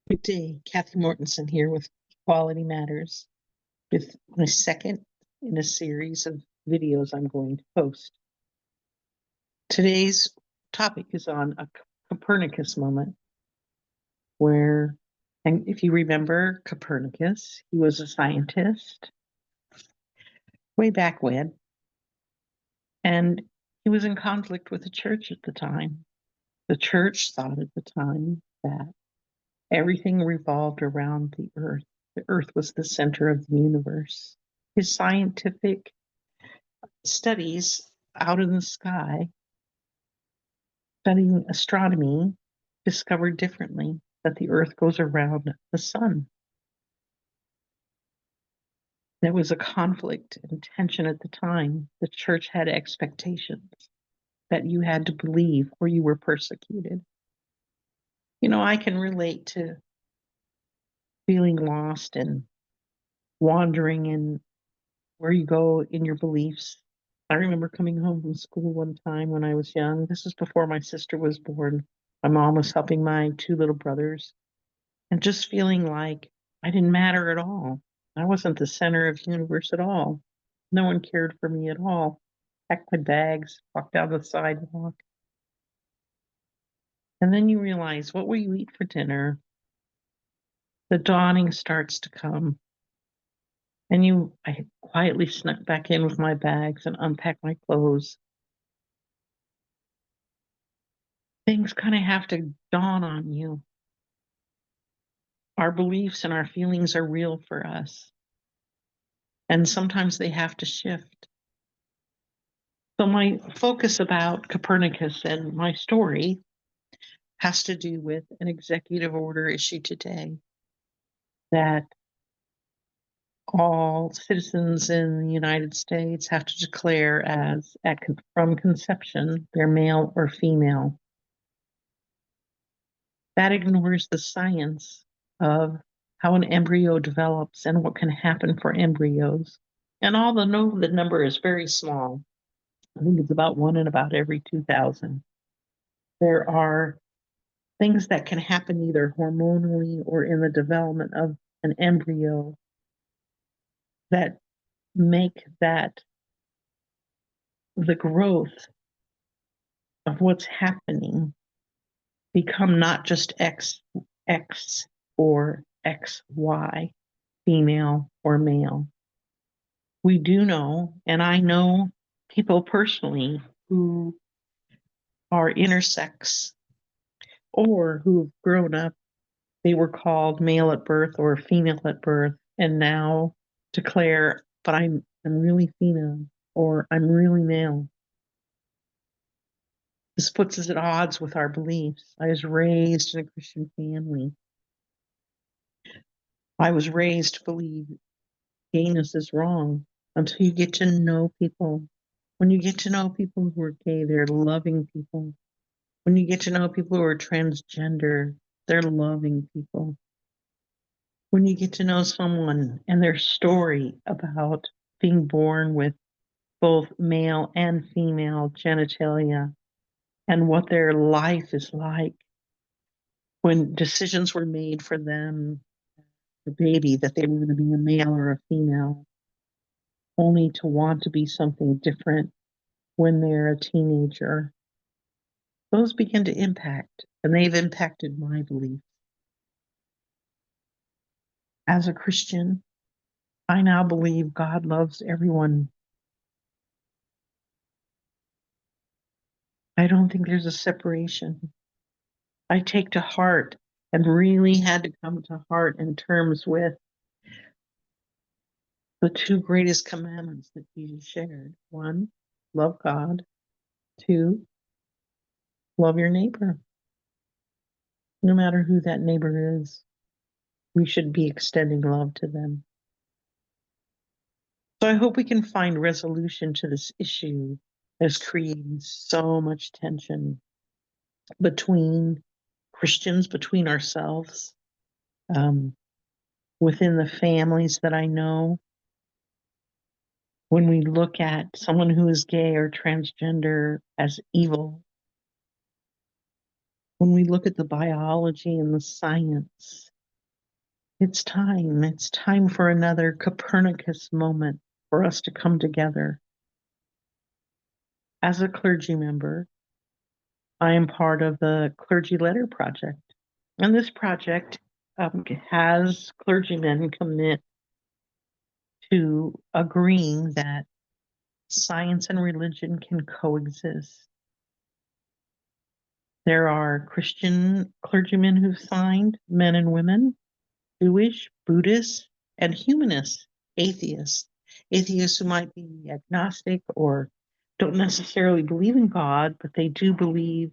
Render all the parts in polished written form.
Good day, Kathy Mortensen here with Equality Matters, with my second in a series of videos I'm going to post. Today's topic is on a Copernicus moment, where, and if you remember Copernicus, he was a scientist way back when, and he was in conflict with the church at the time. The church thought at the time that everything revolved around the earth. The earth was the center of the universe. His scientific studies out in the sky, studying astronomy, discovered differently that the earth goes around the sun. There was a conflict and tension at the time. The church had expectations that you had to believe or you were persecuted. You know, I can relate to feeling lost and wandering in where you go in your beliefs. I remember coming home from school one time when I was young. This was before my sister was born. My mom was helping my two little brothers, and just feeling like I didn't matter at all. I wasn't the center of the universe at all. No one cared for me at all. Packed my bags, walked down the sidewalk. And then you realize, what will you eat for dinner? The dawning starts to come. And I quietly snuck back in with my bags and unpacked my clothes. Things kind of have to dawn on you. Our beliefs and our feelings are real for us. And sometimes they have to shift. So my focus about Copernicus and my story has to do with an executive order issued today that all citizens in the United States have to declare from conception they're male or female. That ignores the science of how an embryo develops and what can happen for embryos. And although the number is very small, I think it's about one in about every 2,000, there are things that can happen either hormonally or in the development of an embryo that make that the growth of what's happening become not just XX or XY, female or male. We do know, and I know people personally who are intersex or who've grown up, they were called male at birth or female at birth, and now declare, but I'm really female or I'm really male. This puts us at odds with our beliefs. I was raised in a Christian family. I was raised to believe gayness is wrong until you get to know people. When you get to know people who are gay, they're loving people. When you get to know people who are transgender, they're loving people. When you get to know someone and their story about being born with both male and female genitalia and what their life is like when decisions were made for them, the baby, that they were going to be a male or a female, only to want to be something different when they're a teenager, those begin to impact, and they've impacted my beliefs. As a Christian, I now believe God loves everyone. I don't think there's a separation. I take to heart and really had to come to heart in terms with the two greatest commandments that Jesus shared. One, love God. Two, love your neighbor. No matter who that neighbor is, we should be extending love to them. So I hope we can find resolution to this issue that's creating so much tension between Christians, between ourselves, within the families that I know. When we look at someone who is gay or transgender as evil, when we look at the biology and the science It's time. It's time for another Copernicus moment for us to come together. As a clergy member, I am part of the Clergy Letter Project. And this project has clergymen commit to agreeing that science and religion can coexist. There are Christian clergymen who've signed, men and women, Jewish, Buddhist, and humanist atheists. Atheists who might be agnostic or don't necessarily believe in God, but they do believe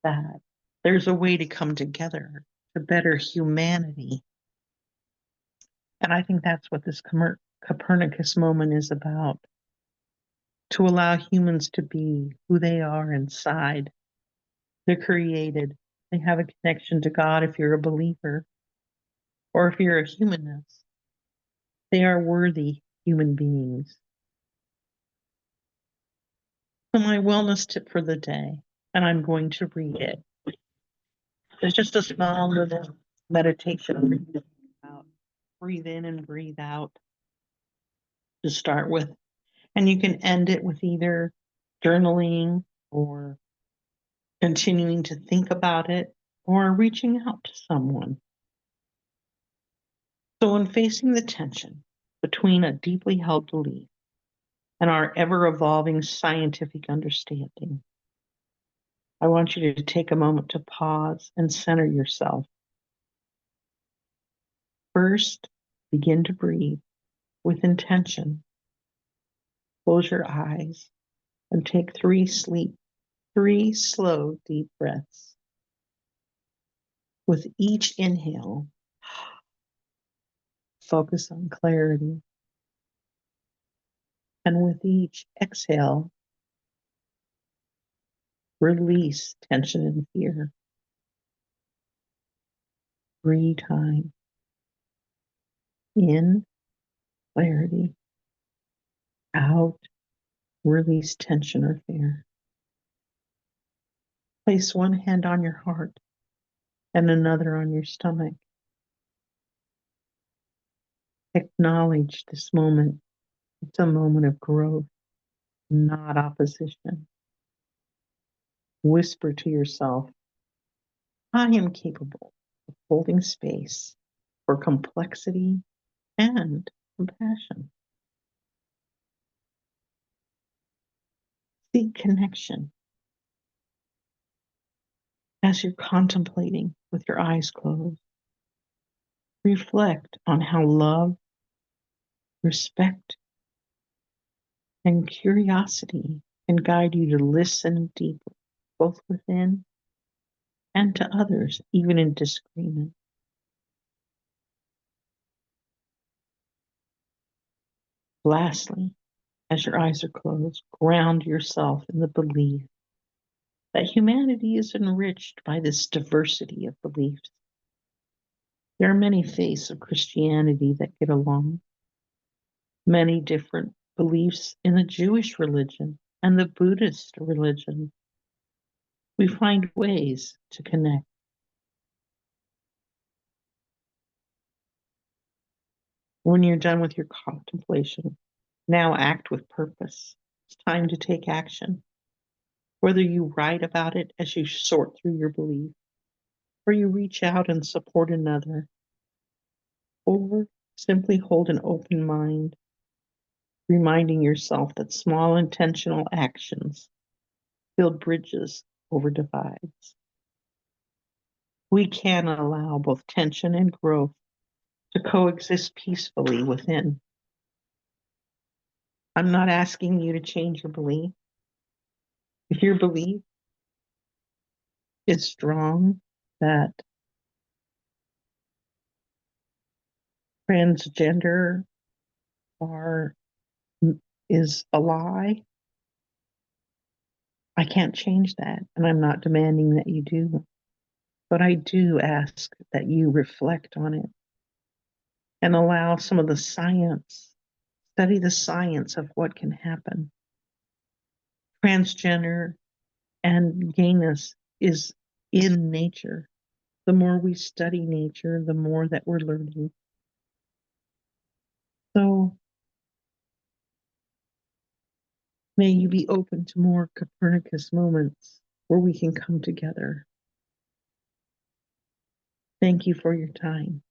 that there's a way to come together to better humanity. And I think that's what this Copernicus moment is about, to allow humans to be who they are inside. They're created. They have a connection to God if you're a believer, or if you're a humanist. They are worthy human beings. So my wellness tip for the day, and I'm going to read it. It's just a small little meditation about breathe in and breathe out to start with. And you can end it with either journaling or continuing to think about it or reaching out to someone. So when facing the tension between a deeply held belief and our ever-evolving scientific understanding, I want you to take a moment to pause and center yourself. First, begin to breathe with intention. Close your eyes and take three slow, deep breaths. With each inhale, focus on clarity. And with each exhale, release tension and fear. 3 times. In, clarity. Out, release tension or fear. Place one hand on your heart and another on your stomach. Acknowledge this moment. It's a moment of growth, not opposition. Whisper to yourself, I am capable of holding space for complexity and compassion. Seek connection. As you're contemplating with your eyes closed, reflect on how love, respect, and curiosity can guide you to listen deeply, both within and to others, even in disagreement. Lastly, as your eyes are closed, ground yourself in the belief that humanity is enriched by this diversity of beliefs. There are many faiths of Christianity that get along, many different beliefs in the Jewish religion and the Buddhist religion. We find ways to connect. When you're done with your contemplation, now act with purpose. It's time to take action. Whether you write about it as you sort through your belief, or you reach out and support another, or simply hold an open mind, reminding yourself that small intentional actions build bridges over divides. We can allow both tension and growth to coexist peacefully within. I'm not asking you to change your belief. If your belief is strong that transgender are is a lie, I can't change that, and I'm not demanding that you do. But I do ask that you reflect on it and allow some of the science, study the science of what can happen. Transgender and gayness is in nature. The more we study nature, the more that we're learning. So may you be open to more Copernicus moments where we can come together. Thank you for your time.